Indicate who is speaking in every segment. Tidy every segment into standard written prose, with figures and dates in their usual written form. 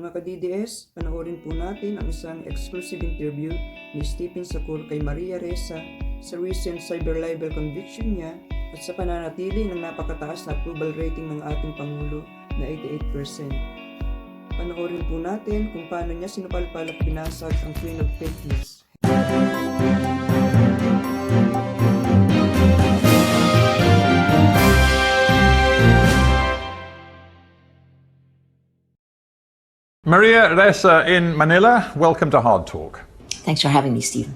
Speaker 1: Mga ka-DDS, panoorin po natin ang isang exclusive interview ni Sackur kay Maria Ressa sa recent cyber libel conviction niya at sa pananatili ng napakataas na approval rating ng ating Pangulo na 88%. Panoorin po natin kung paano niya sinupalpal at binasag ang Queen of Fake News.
Speaker 2: Maria Ressa in Manila, welcome to Hard Talk.
Speaker 3: Thanks for having me, Stephen.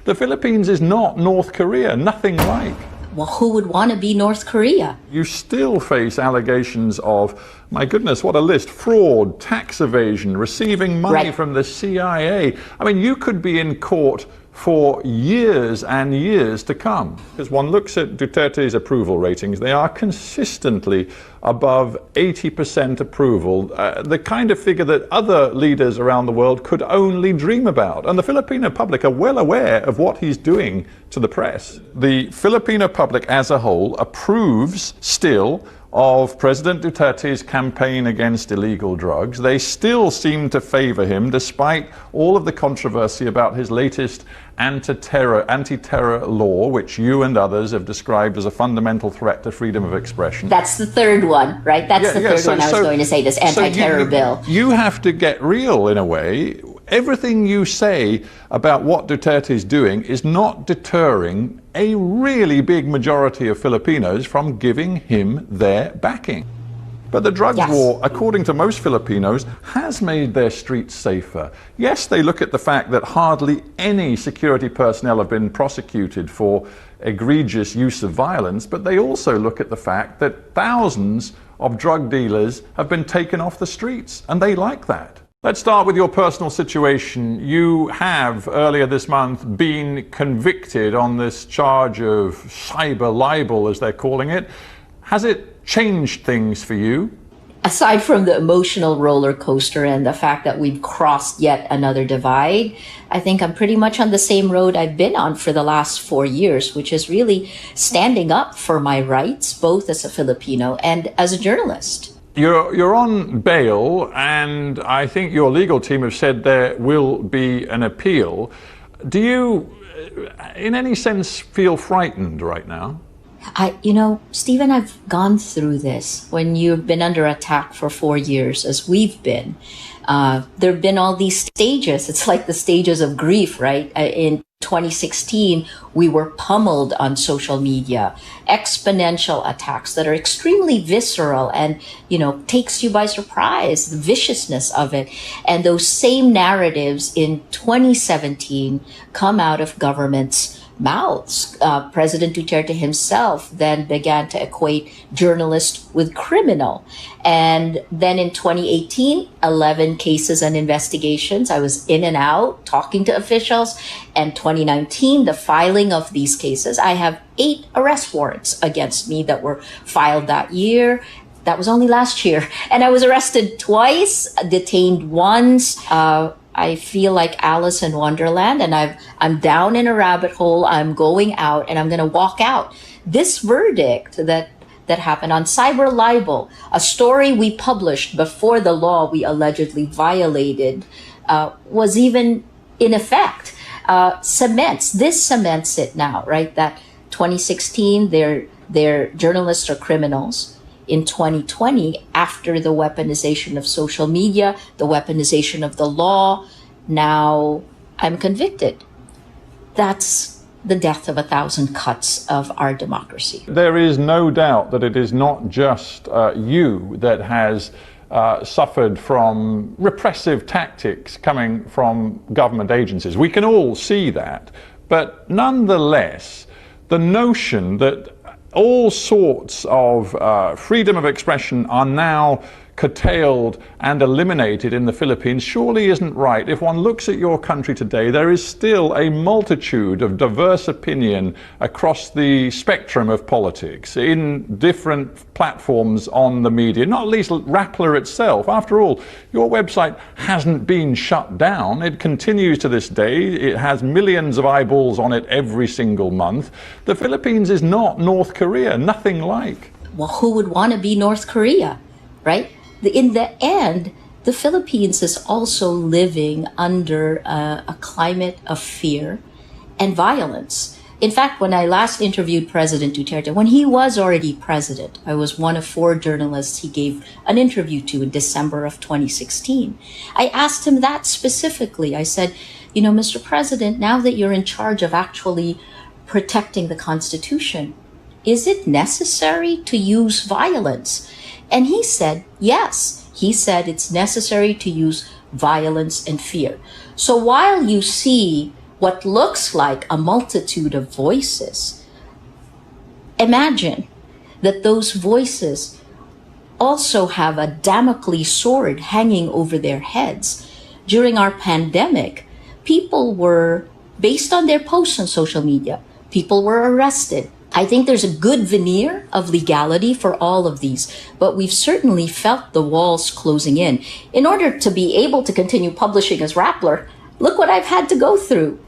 Speaker 2: The Philippines is not North Korea, nothing like.
Speaker 3: Well, who would want to be North Korea?
Speaker 2: You still face allegations of, my goodness, what a list, fraud, tax evasion, receiving money
Speaker 3: Right.
Speaker 2: from the CIA. I mean, you could be in court for years and years to come. As one looks at Duterte's approval ratings, they are consistently above 80% approval, the kind of figure that other leaders around the world could only dream about. And the Filipino public are well aware of what he's doing to the press. The Filipino public as a whole approves still of President Duterte's campaign against illegal drugs. They still seem to favor him despite all of the controversy about his latest anti-terror law, which you and others have described as a fundamental threat to freedom of expression.
Speaker 3: That's the third one, right? That's the third one I was going to say, this anti-terror bill.
Speaker 2: You have to get real in a way. Everything you say about what Duterte is doing is not deterring a really big majority of Filipinos from giving him their backing. But the drugs war, according to most Filipinos, has made their streets safer. Yes, they look at the fact that hardly any security personnel have been prosecuted for egregious use of violence, but they also look at the fact that thousands of drug dealers have been taken off the streets, and they like that. Let's start with your personal situation. You have, earlier this month, been convicted on this charge of cyber libel, as they're calling it. Has it changed things for you?
Speaker 3: Aside from the emotional roller coaster and the fact that we've crossed yet another divide, I think I'm pretty much on the same road I've been on for the last 4 years, which is really standing up for my rights, both as a Filipino and as a journalist.
Speaker 2: You're on bail, and I think your legal team have said there will be an appeal. Do you, in any sense, feel frightened right now?
Speaker 3: Stephen, I've gone through this. When you've been under attack for 4 years, as we've been, there have been all these stages. It's like the stages of grief, right? In 2016, we were pummeled on social media, exponential attacks that are extremely visceral and, takes you by surprise, the viciousness of it. And those same narratives in 2017 come out of governments' mouths. President Duterte himself then began to equate journalist with criminal. And then in 2018, 11 cases and investigations. I was in and out talking to officials. And 2019, the filing of these cases. I have 8 arrest warrants against me that were filed that year. That was only last year. And I was arrested twice, detained once. I feel like Alice in Wonderland, and I'm down in a rabbit hole. I'm going out, and I'm going to walk out. This verdict that happened on cyber libel, a story we published before the law we allegedly violated, was even in effect. Cements it now, right? That 2016, they're journalists are criminals. In 2020, after the weaponization of social media, the weaponization of the law, now I'm convicted. That's the death of 1,000 cuts of our democracy.
Speaker 2: There is no doubt that it is not just you that has suffered from repressive tactics coming from government agencies. We can all see that. But nonetheless, the notion that all sorts of freedom of expression are now curtailed and eliminated in the Philippines surely isn't right. If one looks at your country today, there is still a multitude of diverse opinion across the spectrum of politics in different platforms on the media, not least Rappler itself. After all, your website hasn't been shut down. It continues to this day. It has millions of eyeballs on it every single month. The Philippines is not North Korea, nothing like.
Speaker 3: Well, who would want to be North Korea, right? In the end, the Philippines is also living under a climate of fear and violence. In fact, when I last interviewed President Duterte, when he was already president, I was one of 4 journalists he gave an interview to in December of 2016. I asked him that specifically. I said, you know, Mr. President, now that you're in charge of actually protecting the Constitution, is it necessary to use violence? And he said, yes. He said it's necessary to use violence and fear. So while you see what looks like a multitude of voices, imagine that those voices also have a Damocles sword hanging over their heads. During our pandemic, people were, based on their posts on social media, people were arrested. I think there's a good veneer of legality for all of these, but we've certainly felt the walls closing in. In order to be able to continue publishing as Rappler, look what I've had to go through.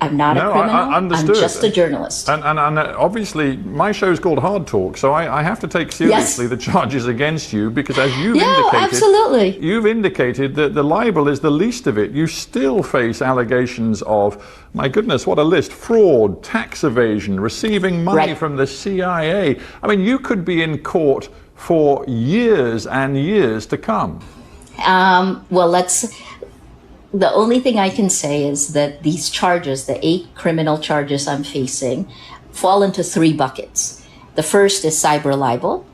Speaker 3: I'm not a criminal, I'm just a journalist.
Speaker 2: And obviously, my show's called Hard Talk, so I have to take seriously the charges against you, because as you've indicated, you've indicated that the libel is the least of it. You still face allegations of, my goodness, what a list, fraud, tax evasion, receiving money from the CIA. I mean, you could be in court for years and years to come.
Speaker 3: The only thing I can say is that these charges, the 8 criminal charges I'm facing, fall into 3 buckets. The first is cyber libel.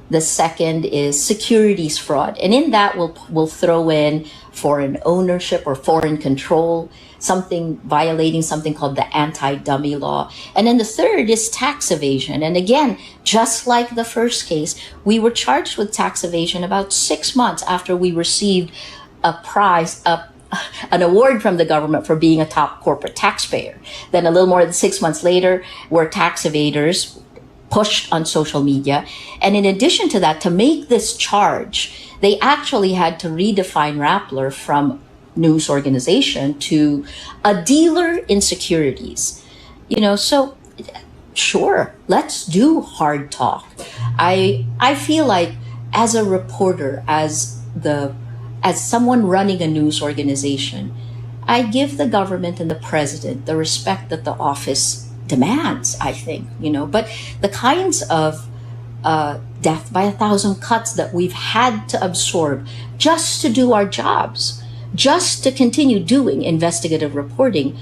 Speaker 3: The second is securities fraud. And in that, we'll throw in foreign ownership or foreign control, something violating something called the anti-dummy law. And then the third is tax evasion. And again, just like the first case, we were charged with tax evasion about 6 months after we received an award from the government for being a top corporate taxpayer. Then a little more than 6 months later, we're tax evaders pushed on social media. And in addition to that, to make this charge, they actually had to redefine Rappler from news organization to a dealer in securities. You know, so sure, let's do hard talk. I feel like as a reporter, as someone running a news organization, I give the government and the president the respect that the office demands, I think, you know. But the kinds of death by 1,000 cuts that we've had to absorb just to do our jobs, just to continue doing investigative reporting,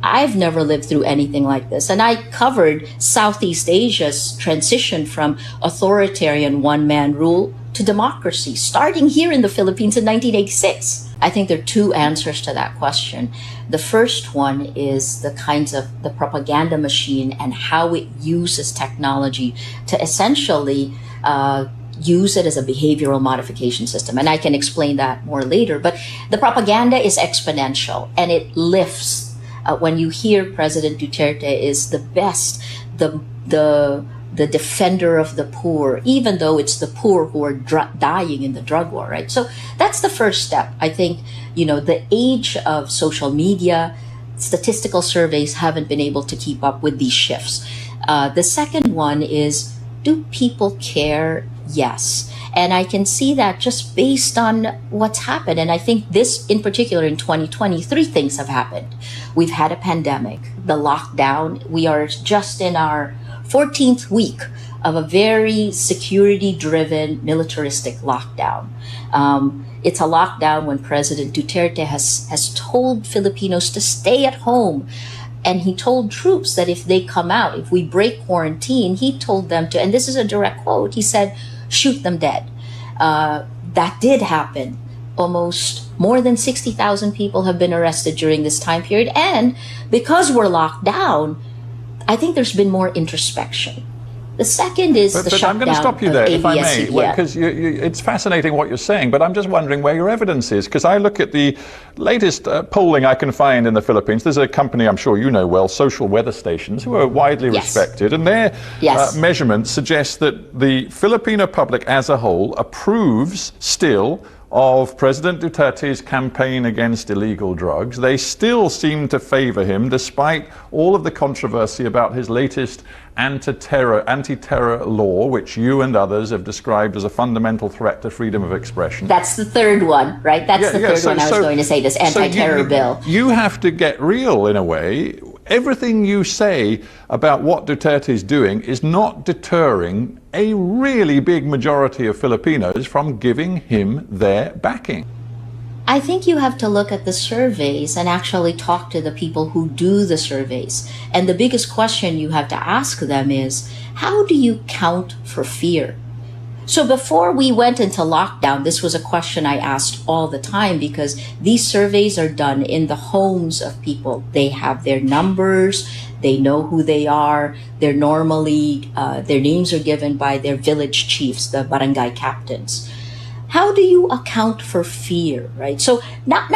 Speaker 3: I've never lived through anything like this. And I covered Southeast Asia's transition from authoritarian one-man rule to democracy, starting here in the Philippines in 1986. I think there are 2 answers to that question. The first one is the kinds of the propaganda machine and how it uses technology to essentially use it as a behavioral modification system. And I can explain that more later. But the propaganda is exponential and it lifts. When you hear President Duterte is the best, the defender of the poor, even though it's the poor who are dying in the drug war, right? So that's the first step. I think, you know, the age of social media, statistical surveys haven't been able to keep up with these shifts. The second one is, do people care? Yes. And I can see that just based on what's happened. And I think this in particular in 2020, 3 things have happened. We've had a pandemic, the lockdown. We are just in our 14th week of a very security-driven, militaristic lockdown. It's a lockdown when President Duterte has told Filipinos to stay at home. And he told troops that if they come out, if we break quarantine, he told them to, and this is a direct quote, he said, shoot them dead. That did happen. Almost more than 60,000 people have been arrested during this time period. And because we're locked down, I think there's been more introspection. The second is the shutdown.
Speaker 2: I'm going to stop you there, if I may,
Speaker 3: yeah.
Speaker 2: because it's fascinating what you're saying, but I'm just wondering where your evidence is, because I look at the latest polling I can find in the Philippines. There's a company I'm sure you know well, Social Weather Stations, who are widely respected, and their measurements suggest that the Filipino public as a whole approves still of President Duterte's campaign against illegal drugs. They still seem to favor him despite all of the controversy about his latest anti-terror law, which you and others have described as a fundamental threat to freedom of expression.
Speaker 3: That's the third one, right? That's the third one I was going to say, this anti-terror bill.
Speaker 2: You have to get real in a way. Everything you say about what Duterte is doing is not deterring a really big majority of Filipinos from giving him their backing.
Speaker 3: I think you have to look at the surveys and actually talk to the people who do the surveys. And the biggest question you have to ask them is, how do you count for fear? So before we went into lockdown, this was a question I asked all the time because these surveys are done in the homes of people. They have their numbers, they know who they are. They're normally, their names are given by their village chiefs, the barangay captains. How do you account for fear, right? So not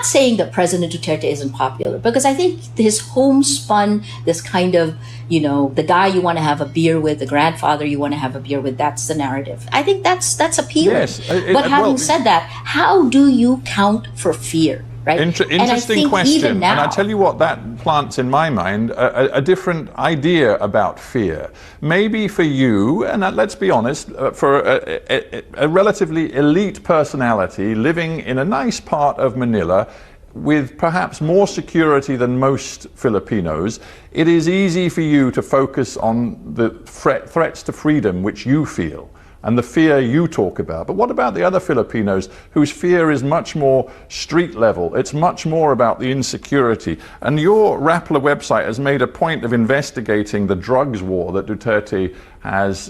Speaker 3: saying that President Duterte isn't popular, because I think his homespun, this kind of, the guy you want to have a beer with, the grandfather you want to have a beer with, that's the narrative. I think that's appealing.
Speaker 2: Yes,
Speaker 3: but having said that, how do you count for fear? Right?
Speaker 2: Interesting question. And I tell you what that plants in my mind, a different idea about fear. Maybe for you, and let's be honest, for a relatively elite personality living in a nice part of Manila with perhaps more security than most Filipinos, it is easy for you to focus on the threats to freedom which you feel and the fear you talk about. But what about the other Filipinos whose fear is much more street level? It's much more about the insecurity. And your Rappler website has made a point of investigating the drugs war that Duterte has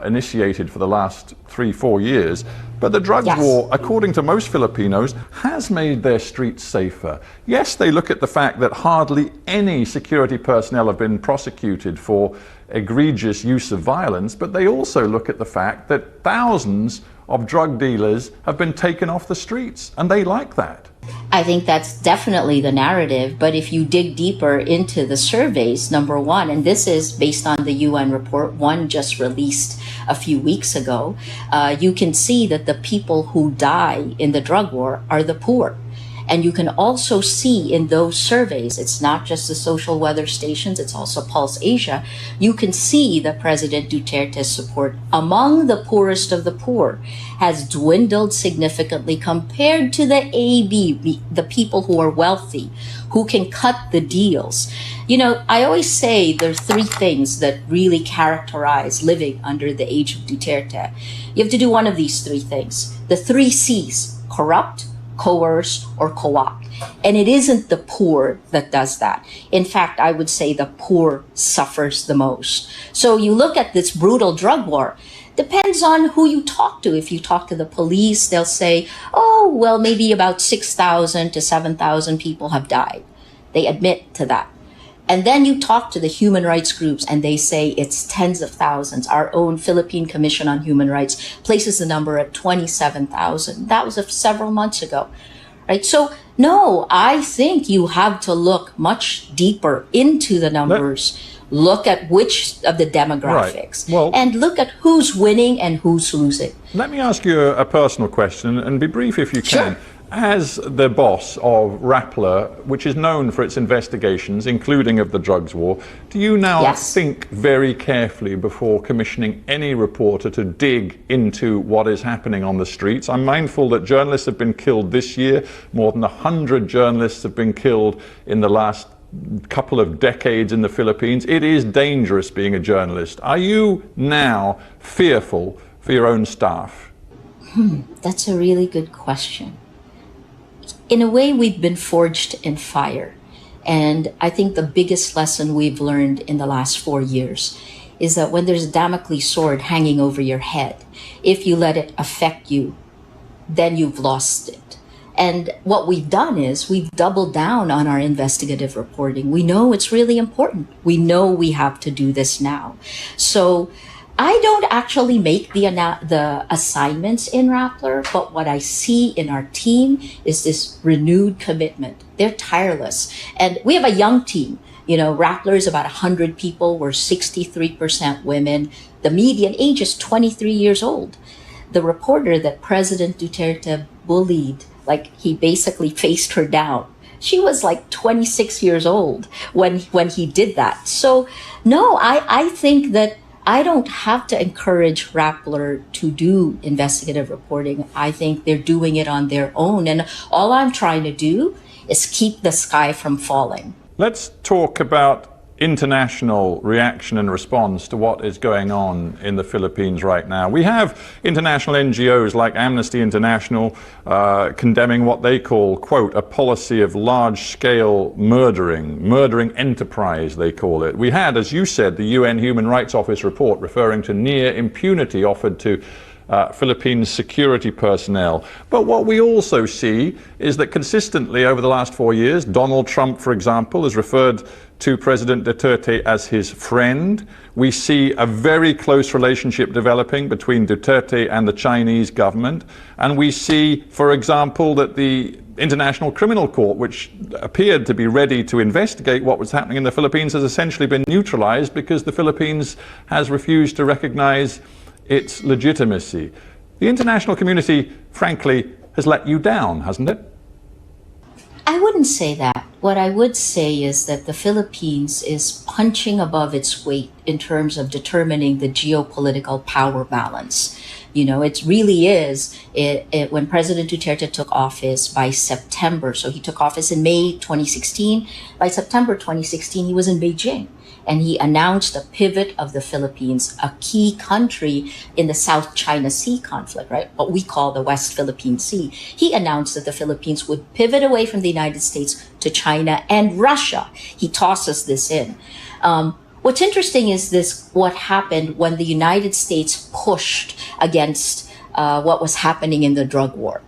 Speaker 2: initiated for the last 3-4 years. But the drugs war, according to most Filipinos, has made their streets safer. Yes, they look at the fact that hardly any security personnel have been prosecuted for egregious use of violence, but they also look at the fact that thousands of drug dealers have been taken off the streets, and they like that.
Speaker 3: I think that's definitely the narrative, but if you dig deeper into the surveys, number one, and this is based on the UN report, one just released a few weeks ago, you can see that the people who die in the drug war are the poor. And you can also see in those surveys, it's not just the social weather stations, it's also Pulse Asia, you can see that President Duterte's support among the poorest of the poor has dwindled significantly compared to the AB, the people who are wealthy, who can cut the deals. I always say there are three things that really characterize living under the age of Duterte. You have to do one of these three things. The 3 C's: corrupt, coerce, or co-opt. And it isn't the poor that does that. In fact, I would say the poor suffers the most. So you look at this brutal drug war, depends on who you talk to. If you talk to the police, they'll say, oh, well, maybe about 6,000 to 7,000 people have died. They admit to that. And then you talk to the human rights groups and they say it's tens of thousands. Our own Philippine Commission on Human Rights places the number at 27,000. That was several months ago, right? So no, I think you have to look much deeper into the numbers, look at which of the demographics, and look at who's winning and who's losing.
Speaker 2: Let me ask you a personal question, and be brief if you can. Sure. As the boss of Rappler, which is known for its investigations, including of the drugs war, do you now think very carefully before commissioning any reporter to dig into what is happening on the streets? I'm mindful that journalists have been killed this year. More than 100 journalists have been killed in the last couple of decades in the Philippines. It is dangerous being a journalist. Are you now fearful for your own staff?
Speaker 3: That's a really good question. In a way, we've been forged in fire. And I think the biggest lesson we've learned in the last 4 years is that when there's a Damocles sword hanging over your head, if you let it affect you, then you've lost it. And what we've done is we've doubled down on our investigative reporting. We know it's really important. We know we have to do this now. So I don't actually make the assignments in Rappler, but what I see in our team is this renewed commitment. They're tireless. And we have a young team. Rappler is about 100 people. We're 63% women. The median age is 23 years old. The reporter that President Duterte bullied. Like, he basically faced her down. She was like 26 years old when he did that. So no, I think that I don't have to encourage Rappler to do investigative reporting. I think they're doing it on their own. And all I'm trying to do is keep the sky from falling.
Speaker 2: Let's talk about international reaction and response to what is going on in the Philippines right now. We have international NGOs like Amnesty International condemning what they call, quote, a policy of large-scale murdering enterprise, they call it. We had, as you said, the UN Human Rights Office report referring to near impunity offered to Philippine security personnel. But what we also see is that consistently over the last 4 years, Donald Trump, for example, has referred to President Duterte as his friend. We see a very close relationship developing between Duterte and the Chinese government. And we see, for example, that the International Criminal Court, which appeared to be ready to investigate what was happening in the Philippines, has essentially been neutralized because the Philippines has refused to recognize its legitimacy. The international community, frankly, has let you down, hasn't it?
Speaker 3: I wouldn't say that. What I would say is that the Philippines is punching above its weight in terms of determining the geopolitical power balance. You know, it really is. When President Duterte took office by September, so he took office in May 2016, by September 2016, he was in Beijing. And he announced the pivot of the Philippines, a key country in the South China Sea conflict, right? What we call the West Philippine Sea. He announced that the Philippines would pivot away from the United States to China and Russia. He tosses this in. What's interesting is what happened when the United States pushed against what was happening in the drug war.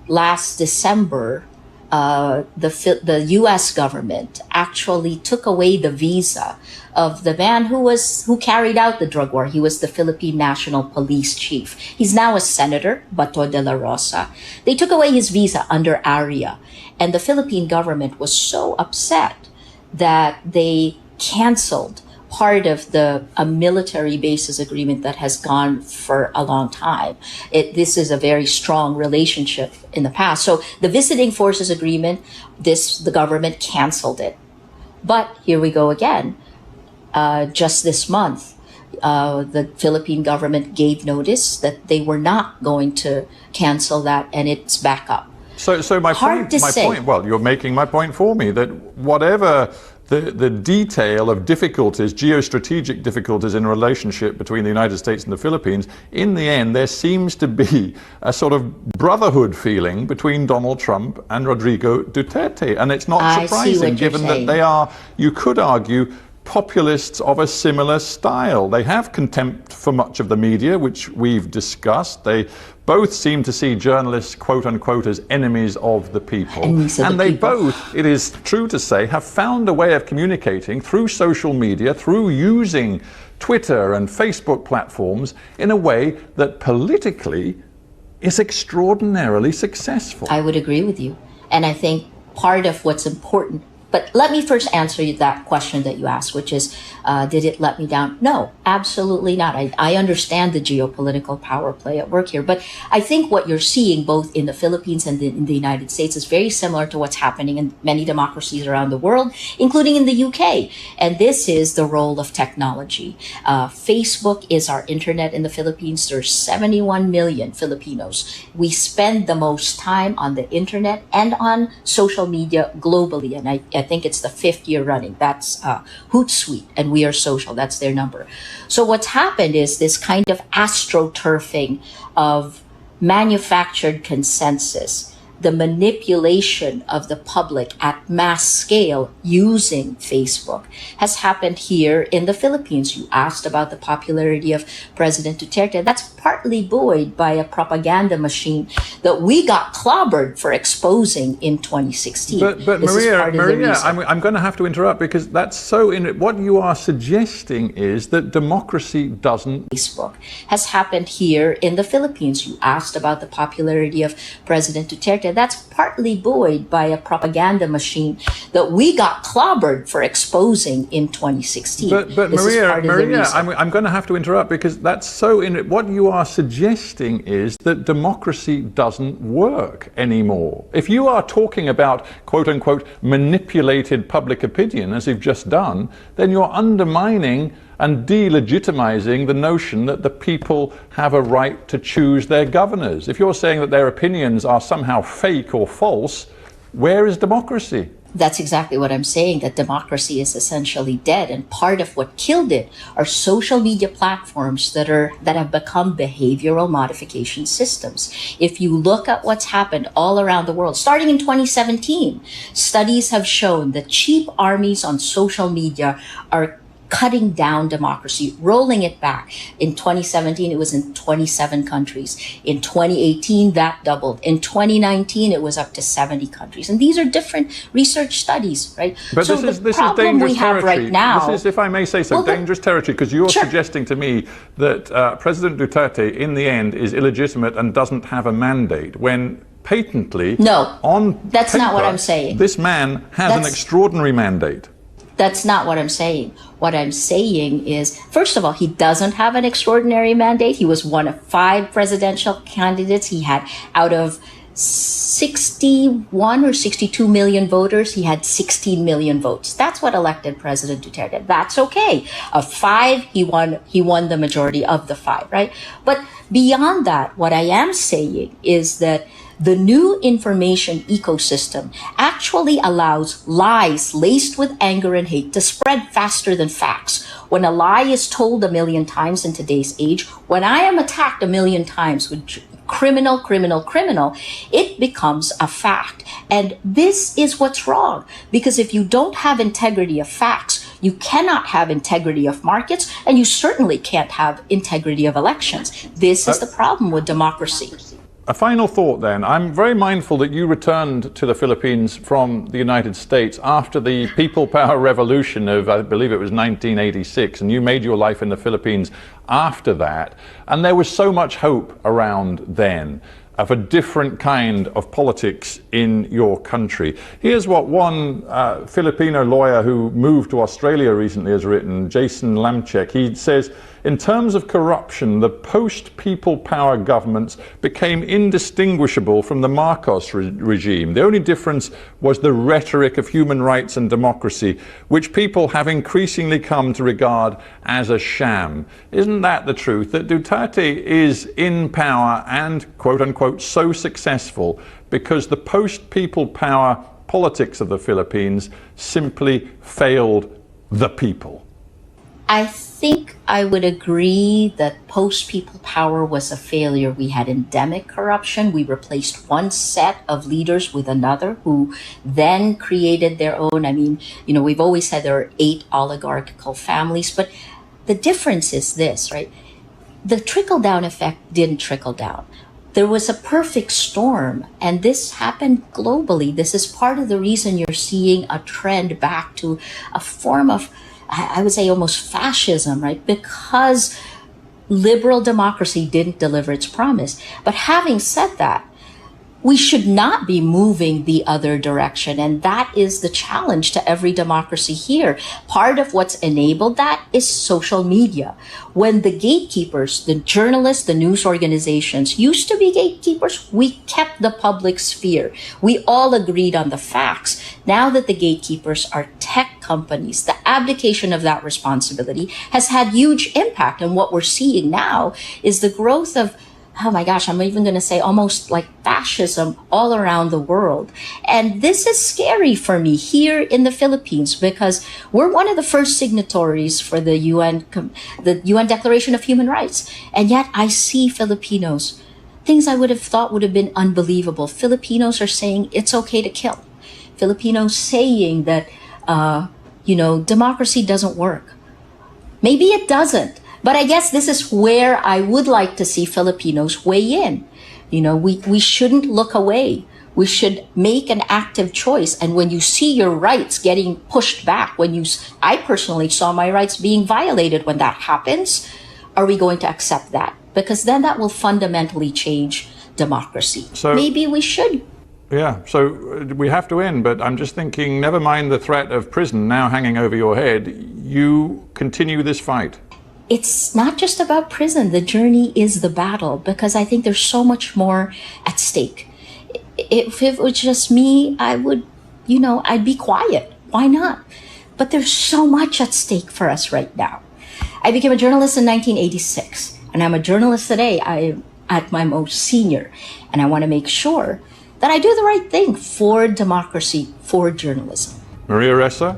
Speaker 3: Last December, the U.S. government actually took away the visa of the man who carried out the drug war. He was the Philippine National Police Chief. He's now a senator, Bato de la Rosa. They took away his visa under ARIA, and the Philippine government was so upset that they canceled part of a military bases agreement that has gone for a long time. This is a very strong relationship in the past. So the visiting forces agreement, the government canceled it. But here we go again. Just this month, the Philippine government gave notice that they were not going to cancel that, and it's back up.
Speaker 2: So my point, well, you're making my point for me, that whatever the detail of difficulties, geostrategic difficulties in a relationship between the United States and the Philippines, in the end, there seems to be a sort of brotherhood feeling between Donald Trump and Rodrigo Duterte. And it's not surprising, given that they are, you could argue, populists of a similar style. They have contempt for much of the media, which we've discussed. They both seem to see journalists, quote unquote, as enemies of the people. And they both, it is true to say, have found a way of communicating through social media, through using Twitter and Facebook platforms in a way that politically is extraordinarily successful.
Speaker 3: I would agree with you. And I think part of what's important, but let me first answer that question that you asked, which is, did it let me down? No, absolutely not. I understand the geopolitical power play at work here, but I think what you're seeing both in the Philippines and in the United States is very similar to what's happening in many democracies around the world, including in the UK. And this is the role of technology. Facebook is our internet in the Philippines. There's 71 million Filipinos. We spend the most time on the internet and on social media globally. And I think it's the 5th year running. That's Hootsuite and We Are Social. That's their number. So what's happened is this kind of astroturfing of manufactured consensus, the manipulation of the public at mass scale using Facebook has happened here in the Philippines. You asked about the popularity of President Duterte. That's partly buoyed by a propaganda machine that we got clobbered for exposing in 2016.
Speaker 2: But Maria, I'm going to have to interrupt, because that's so what you are suggesting is that democracy doesn't.
Speaker 3: Facebook has happened here in the Philippines. You asked about the popularity of President Duterte. And that's partly buoyed by a propaganda machine that we got clobbered for exposing in 2016.
Speaker 2: But
Speaker 3: This is part of the
Speaker 2: Maria,
Speaker 3: reason.
Speaker 2: I'm going to have to interrupt because that's so. What you are suggesting is that democracy doesn't work anymore. If you are talking about quote unquote manipulated public opinion, as you've just done, then you're undermining and delegitimizing the notion that the people have a right to choose their governors. If you're saying that their opinions are somehow fake or false, where is democracy?
Speaker 3: That's exactly what I'm saying, that democracy is essentially dead. And part of what killed it are social media platforms that have become behavioral modification systems. If you look at what's happened all around the world, starting in 2017, studies have shown that cheap armies on social media are cutting down democracy, rolling it back. In 2017, it was in 27 countries. In 2018, that doubled. In 2019, it was up to 70 countries. And these are different research studies, right?
Speaker 2: But
Speaker 3: so
Speaker 2: this
Speaker 3: the
Speaker 2: is
Speaker 3: problem
Speaker 2: dangerous
Speaker 3: we have
Speaker 2: territory.
Speaker 3: right now,
Speaker 2: This is, if I may say so, dangerous territory, because you're
Speaker 3: Sure.
Speaker 2: suggesting to me that President Duterte, in the end, is illegitimate and doesn't have a mandate, when patently,
Speaker 3: No,
Speaker 2: on
Speaker 3: that's not what
Speaker 2: paper,
Speaker 3: I'm saying.
Speaker 2: this man has an extraordinary mandate.
Speaker 3: That's not what I'm saying. What I'm saying is, first of all, he doesn't have an extraordinary mandate. He was one of 5 presidential candidates. He had, out of 61 or 62 million voters, he had 16 million votes. That's what elected President Duterte. That's okay. Of 5, he won the majority of the 5, right? But beyond that, what I am saying is that the new information ecosystem actually allows lies laced with anger and hate to spread faster than facts. When a lie is told 1,000,000 times in today's age, when I am attacked 1,000,000 times with criminal, it becomes a fact. And this is what's wrong. Because if you don't have integrity of facts, you cannot have integrity of markets, and you certainly can't have integrity of elections. This is the problem with democracy.
Speaker 2: A final thought then. I'm very mindful that you returned to the Philippines from the United States after the People Power Revolution of, I believe it was 1986, and you made your life in the Philippines after that. And there was so much hope around then of a different kind of politics in your country. Here's what one Filipino lawyer who moved to Australia recently has written, Jason Lamchek. He says, in terms of corruption, the post-people power governments became indistinguishable from the Marcos regime. The only difference was the rhetoric of human rights and democracy, which people have increasingly come to regard as a sham. Isn't that the truth? That Duterte is in power and, quote unquote, so successful because the post-people power politics of the Philippines simply failed the people?
Speaker 3: I think I would agree that post-people power was a failure. We had endemic corruption. We replaced one set of leaders with another who then created their own. I mean, we've always said there are 8 oligarchical families, but the difference is this, right? The trickle-down effect didn't trickle down. There was a perfect storm, and this happened globally. This is part of the reason you're seeing a trend back to a form of, I would say, almost fascism, right? Because liberal democracy didn't deliver its promise. But having said that, we should not be moving the other direction. And that is the challenge to every democracy here. Part of what's enabled that is social media. When the gatekeepers, the journalists, the news organizations used to be gatekeepers, we kept the public sphere. We all agreed on the facts. Now that the gatekeepers are tech companies, the abdication of that responsibility has had huge impact. And what we're seeing now is the growth of, oh my gosh, I'm even going to say almost like fascism all around the world. And this is scary for me here in the Philippines because we're one of the first signatories for the UN Declaration of Human Rights. And yet I see Filipinos, things I would have thought would have been unbelievable. Filipinos are saying it's okay to kill. Filipinos saying that, democracy doesn't work. Maybe it doesn't. But I guess this is where I would like to see Filipinos weigh in. We shouldn't look away. We should make an active choice. And when you see your rights getting pushed back, I personally saw my rights being violated when that happens, are we going to accept that? Because then that will fundamentally change democracy. So maybe we should.
Speaker 2: Yeah, so we have to end, but I'm just thinking, never mind the threat of prison now hanging over your head, you continue this fight.
Speaker 3: It's not just about prison. The journey is the battle, because I think there's so much more at stake. If it was just me, I would, I'd be quiet. Why not? But there's so much at stake for us right now. I became a journalist in 1986, and I'm a journalist today. I'm at my most senior, and I want to make sure that I do the right thing for democracy, for journalism.
Speaker 2: Maria Ressa,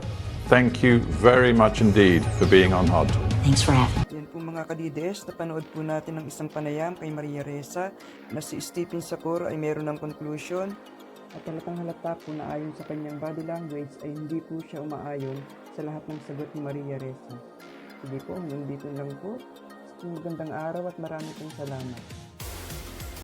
Speaker 2: thank you very much indeed for being on Hard Talk.
Speaker 3: Thanks for having me.
Speaker 1: Yan po mga kadides, napanood po natin ng isang panayam kay Maria Ressa na si Stephen Sackur ay meron ng conclusion at halatang halata po na ayon sa kanyang body language ay hindi po siya umaayon sa lahat ng sagot ni Maria Ressa. Sige po, hanggang dito lang po. Magandang araw at marami pong salamat.